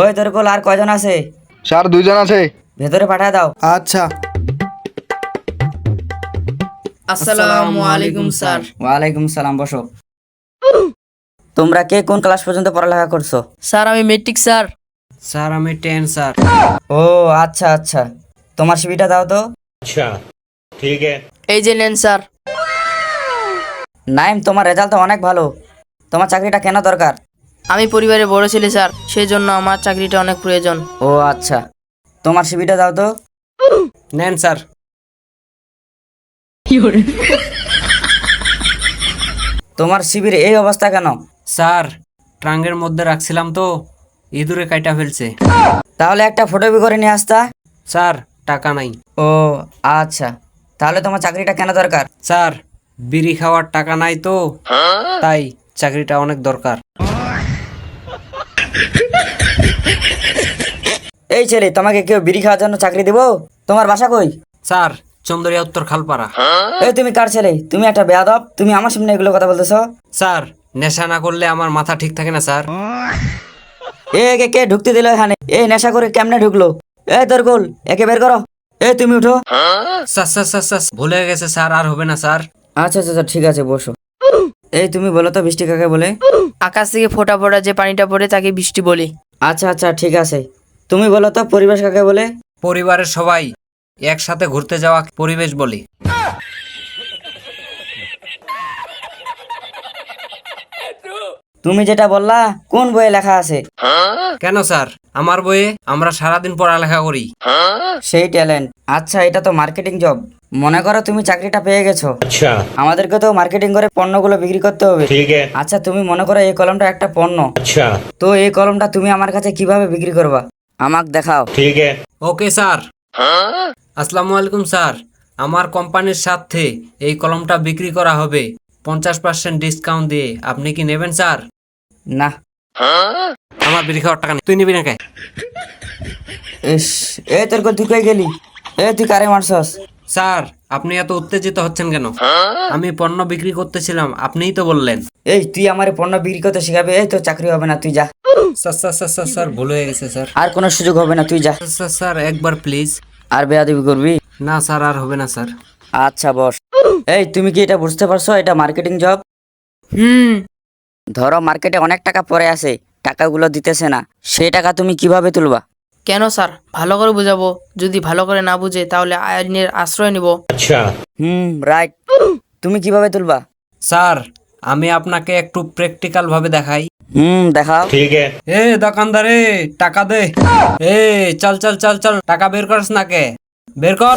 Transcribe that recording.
ওই তোর কোল আর কয়জন আছে? স্যার 2 জন আছে। ভেতরে পাঠায় দাও। আচ্ছা। আসসালামু আলাইকুম স্যার। ওয়ালাইকুম সালাম, বসো। তোমরা কে কোন ক্লাস পর্যন্ত পড়ালেখা করছো? স্যার আমি মেট্রিক স্যার। স্যার আমি 10 স্যার। ও আচ্ছা আচ্ছা, তোমার সিভিটা দাও তো। अच्छा ठीक है। এই যে নেন স্যার। নাইম, তোমার রেজাল্ট তো অনেক ভালো, তোমার চাকরিটা কেন দরকার? আমি পরিবারের বড় ছেলে স্যার, সেই জন্য আমার চাকরিটা অনেক প্রয়োজন। ও আচ্ছা, তোমার সিভিটা দাও তো। নেন স্যার। তোমার সিভির এই অবস্থা কেন? স্যার ট্রাঙ্কের মধ্যে রাখছিলাম তো ইঁদুরে কাইটা ফেলছে। তাহলে একটা ফটোকপি করে নিয়ে আসতা। স্যার টাকা নাই। ও আচ্ছা, তাহলে তোমার চাকরিটা কেন দরকার? স্যার বিড়ি খাওয়ার টাকা নাই তো, তাই চাকরিটা অনেক দরকার। এই ছেলে, তোমাকে কেউ বিড়ি খাওয়ার জন্য চাকরি দিব? তোমার বাসা কই? স্যার চন্দরিয়া উত্তর খালপাড়া। এই তুমি কার ছেলে? তুমি একটা বেয়াদব, তুমি আমার সামনে এগুলো কথা বলতেছো? স্যার নেশা না করলে আমার মাথা ঠিক থাকে না স্যার। একে কে ঢুকতে দিল এখানে? এই নেশা করে কেমনে ঢুকলো? এই তোর গোল, একে বের করো। এই তুমি উঠো। স্যার স্যার স্যার স্যার ভুলে গেছে স্যার, আর হবে না স্যার। আচ্ছা আচ্ছা আচ্ছা, ঠিক আছে, বসো। এই তুমি বলো তো, বৃষ্টি কাকে বলে? আকাশ থেকে ফোঁটা ফোঁটা যে পানিটা পড়ে তাকে বৃষ্টি বলি। আচ্ছা আচ্ছা, ঠিক আছে। তুমি বলো তো, পরিবেশ কাকে বলে? পরিবারের সবাই একসাথে ঘুরতে যাওয়া পরিবেশ বলি। তুমি যেটা বললা কোন বইয়ে লেখা আছে? কেন স্যার, আমার বইয়ে আমরা সারাদিন পড়ালেখা করি। সেই ট্যালেন্ট। আচ্ছা, এটা তো মার্কেটিং জব। মনে করো তুমি চাকরিটা পেয়ে গেছো, अच्छा আমাদেরকে তো মার্কেটিং করে পণ্যগুলো বিক্রি করতে হবে। ठीक है। আচ্ছা, তুমি মনে করো এই কলমটা একটা পণ্য, अच्छा তো এই কলমটা তুমি আমার কাছে কিভাবে বিক্রি করবা? আমাকে দেখাও। ठीक है। Okay sir. আসসালামু আলাইকুম স্যার, আমার কোম্পানির সাথে এই কলমটা বিক্রি করা হবে 50% ডিসকাউন্ট দিয়ে, আপনি কি নেবেন স্যার? না। আমার বিক্রি খাওয়ার টাকা নেই, তুই নিবি না কে? ইস, এই তোর কই, তুই কই গেলি? তুই কারে মারছস? স্যার আপনি এত উত্তেজিত হচ্ছেন কেন? আমি পণ্য বিক্রি করতেছিলাম, আপনিই তো বললেন। এই তুই আমার পণ্য বিক্রি করতে শিখাবে? এই তো চাকরি হবে না, তুই যা। Sir sir sir sir sir ভুল হয়ে গেছে স্যার। আর কোনো সুযোগ হবে না, তুই যা। স্যার স্যার একবার প্লিজ। আর বেয়াদবি করবি না স্যার, আর হবে না স্যার। আচ্ছা বস। এই তুমি কি এটা বুঝতে পারছো, এটা মার্কেটিং জব? হুম। ধরো মার্কেটে অনেক টাকা পড়ে আছে, টাকাগুলো দিতেছে না, সেই টাকা তুমি কিভাবে তুলবা? কেন স্যার, ভালো করে বুঝাবো, যদি ভালো করে না বুঝে তাহলে আইনের আশ্রয় নিব। अच्छा রাইট। তুমি কিভাবে তুলবা? স্যার আমি আপনাকে একটু প্র্যাকটিক্যাল ভাবে দেখাই। দেখাও। ठीक है। এ দোকানদারে টাকা দে। এ চল চল চল চল, টাকা বের করস না কে? বের কর।